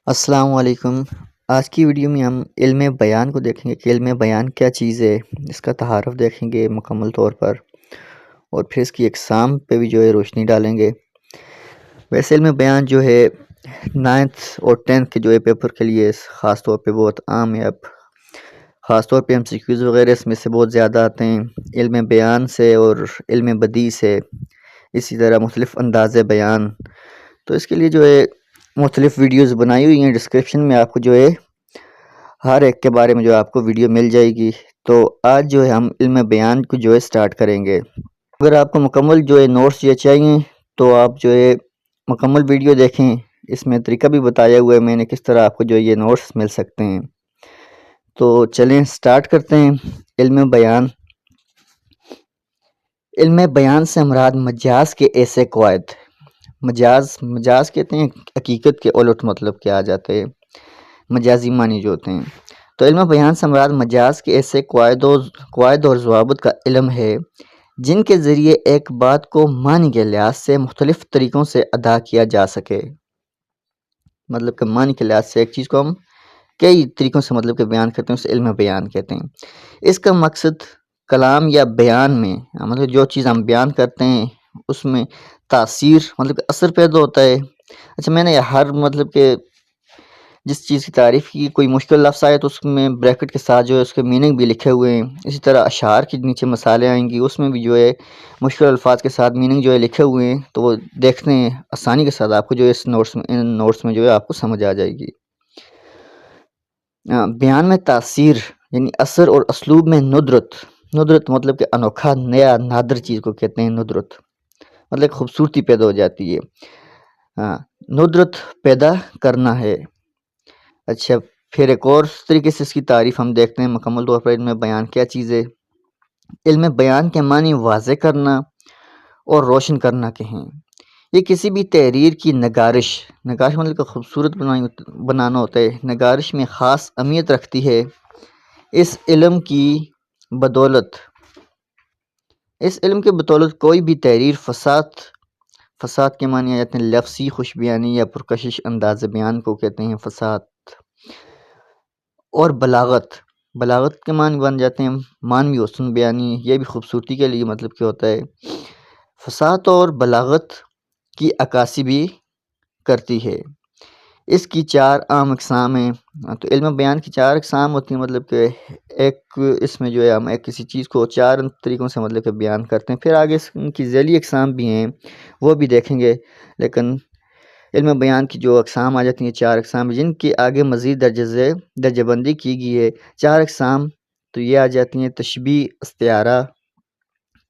السلام علیکم۔ آج کی ویڈیو میں ہم علم بیان کو دیکھیں گے کہ علم بیان کیا چیز ہے، اس کا تعارف دیکھیں گے مکمل طور پر، اور پھر اس کی اقسام پہ بھی جو ہے روشنی ڈالیں گے۔ ویسے علم بیان جو ہے 9th اور 10th کے جو ہے پیپر کے لیے خاص طور پہ بہت عام ہے۔ اب خاص طور پہ MCQs وغیرہ اس میں سے بہت زیادہ آتے ہیں علم بیان سے اور علم بدیع سے، اسی طرح مختلف انداز بیان۔ تو اس کے لیے جو ہے مختلف ویڈیوز بنائی ہوئی ہیں، ڈسکرپشن میں آپ کو جو ہے ہر ایک کے بارے میں جو آپ کو ویڈیو مل جائے گی۔ تو آج جو ہے ہم علم بیان کو جو ہے سٹارٹ کریں گے۔ اگر آپ کو مکمل جو ہے نوٹس یہ چاہیے تو آپ جو ہے مکمل ویڈیو دیکھیں، اس میں طریقہ بھی بتایا ہوا ہے میں نے کس طرح آپ کو جو یہ نوٹس مل سکتے ہیں۔ تو چلیں سٹارٹ کرتے ہیں۔ علم بیان، علم بیان سے مراد مجاز کے ایسے قواعد، مجاز کہتے ہیں حقیقت کے الٹ مطلب کیا آ جاتے ہیں، مجازی معنی جو ہوتے ہیں۔ تو علم بیان سے مراد مجاز کے ایسے قواعد اور ضوابط کا علم ہے جن کے ذریعے ایک بات کو معنی کے لحاظ سے مختلف طریقوں سے ادا کیا جا سکے۔ مطلب کہ معنی کے لحاظ سے ایک چیز کو ہم کئی طریقوں سے مطلب کہ بیان کرتے ہیں، اسے علم بیان کہتے ہیں۔ اس کا مقصد کلام یا بیان میں مطلب جو چیز ہم بیان کرتے ہیں اس میں تاثیر مطلب کہ اثر پیدا ہوتا ہے۔ اچھا، میں نے ہر مطلب کہ جس چیز کی تعریف کی، کوئی مشکل لفظ آئے تو اس میں بریکٹ کے ساتھ جو ہے اس کے میننگ بھی لکھے ہوئے ہیں۔ اسی طرح اشعار کے نیچے مثالیں آئیں گی، اس میں بھی جو ہے مشکل الفاظ کے ساتھ میننگ جو ہے لکھے ہوئے ہیں، تو وہ دیکھتے ہیں آسانی کے ساتھ آپ کو جو ہے اس نوٹس میں جو ہے آپ کو سمجھ آ جائے گی۔ بیان میں تاثیر یعنی اثر اور اسلوب میں ندرت مطلب کہ انوکھا، نیا، نادر چیز کو کہتے ہیں ندرت، مطلب خوبصورتی پیدا ہو جاتی ہے، ندرت پیدا کرنا ہے۔ اچھا، پھر ایک اور طریقے سے اس کی تعریف ہم دیکھتے ہیں مکمل طور پر علم بیان کیا چیز ہے۔ علم بیان کے معنی واضح کرنا اور روشن کرنا کے ہیں۔ یہ کسی بھی تحریر کی نگارش مطلب کہ خوبصورت بنانا ہوتا ہے، نگارش میں خاص اہمیت رکھتی ہے۔ اس علم کی بدولت کوئی بھی تحریر فساد کے معنی آ جاتے ہیں، لفظی خوش بیانی یا پرکشش انداز بیان کو کہتے ہیں فساد۔ اور بلاغت کے معنی بن جاتے ہیں معنوی حسن بیانی، یہ بھی خوبصورتی کے لیے مطلب کیا ہوتا ہے۔ فساد اور بلاغت کی عکاسی بھی کرتی ہے۔ اس کی 4 عام اقسام ہیں۔ تو علم بیان کی 4 اقسام ہوتی ہیں، مطلب کہ ایک اس میں جو ہے ہم ایک کسی چیز کو 4 طریقوں سے مطلب کہ بیان کرتے ہیں۔ پھر آگے ان کی ذیلی اقسام بھی ہیں، وہ بھی دیکھیں گے، لیکن علم بیان کی جو اقسام آ جاتی ہیں 4 اقسام، جن کے آگے مزید درجہ بندی کی گئی ہے 4 اقسام، تو یہ آ جاتی ہیں تشبیہ، استعارہ،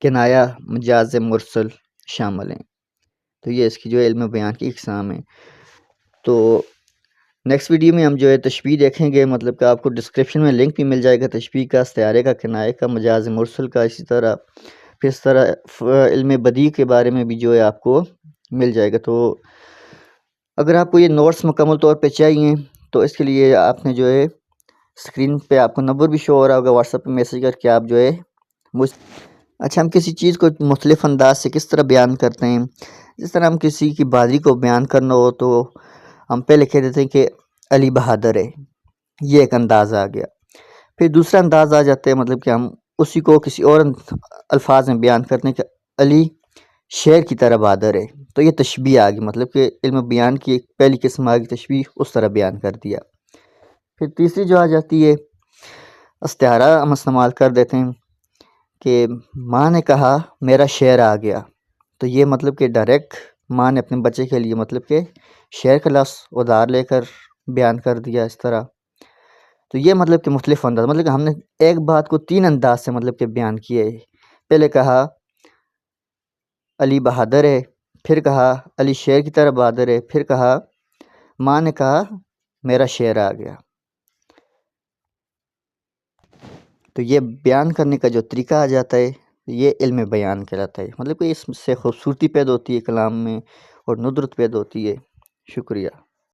کنایہ، مجاز مرسل شامل ہیں۔ تو یہ اس کی جو ہے علم بیان کی اقسام ہیں۔ تو نیکسٹ ویڈیو میں ہم جو ہے تشبیہ دیکھیں گے، مطلب کہ آپ کو ڈسکرپشن میں لنک بھی مل جائے گا تشبیہ کا، استعارے کا، کنایہ کا، مجاز مرسل کا، اسی طرح پھر اس طرح علم بدیع کے بارے میں بھی جو ہے آپ کو مل جائے گا۔ تو اگر آپ کو یہ نوٹس مکمل طور پہ چاہیے تو اس کے لیے آپ نے جو ہے اسکرین پہ آپ کو نمبر بھی شو ہو رہا ہوگا، واٹس ایپ پہ میسج کر کے آپ جو ہے اچھا، ہم کسی چیز کو مختلف انداز سے کس طرح بیان کرتے ہیں، جس طرح ہم کسی کی بہادری کو بیان کرنا ہو تو ہم پہلے کہہ دیتے ہیں کہ علی بہادر ہے، یہ ایک انداز آ گیا۔ پھر دوسرا انداز آ جاتا ہے، مطلب کہ ہم اسی کو کسی اور الفاظ میں بیان کرتے ہیں کہ علی شیر کی طرح بہادر ہے، تو یہ تشبیہ آ گئی، مطلب کہ علم بیان کی ایک پہلی قسم آ گئی، تشبیہ، اس طرح بیان کر دیا۔ پھر تیسری جو آ جاتی ہے استعارہ، ہم استعمال کر دیتے ہیں کہ ماں نے کہا میرا شیر آ گیا، تو یہ مطلب کہ ڈائریکٹ ماں نے اپنے بچے کے لیے مطلب کہ شیر کا لفظ ادھار لے کر بیان کر دیا اس طرح۔ تو یہ مطلب کہ مختلف انداز، مطلب کہ ہم نے ایک بات کو 3 انداز سے مطلب کہ بیان کیے۔ پہلے کہا علی بہادر ہے، پھر کہا علی شیر کی طرح بہادر ہے، پھر کہا ماں نے کہا میرا شیر آ گیا۔ تو یہ بیان کرنے کا جو طریقہ آ جاتا ہے یہ علم بیان کہلاتا ہے، مطلب کہ اس سے خوبصورتی پیدا ہوتی ہے کلام میں اور ندرت پیدا ہوتی ہے۔ شکریہ۔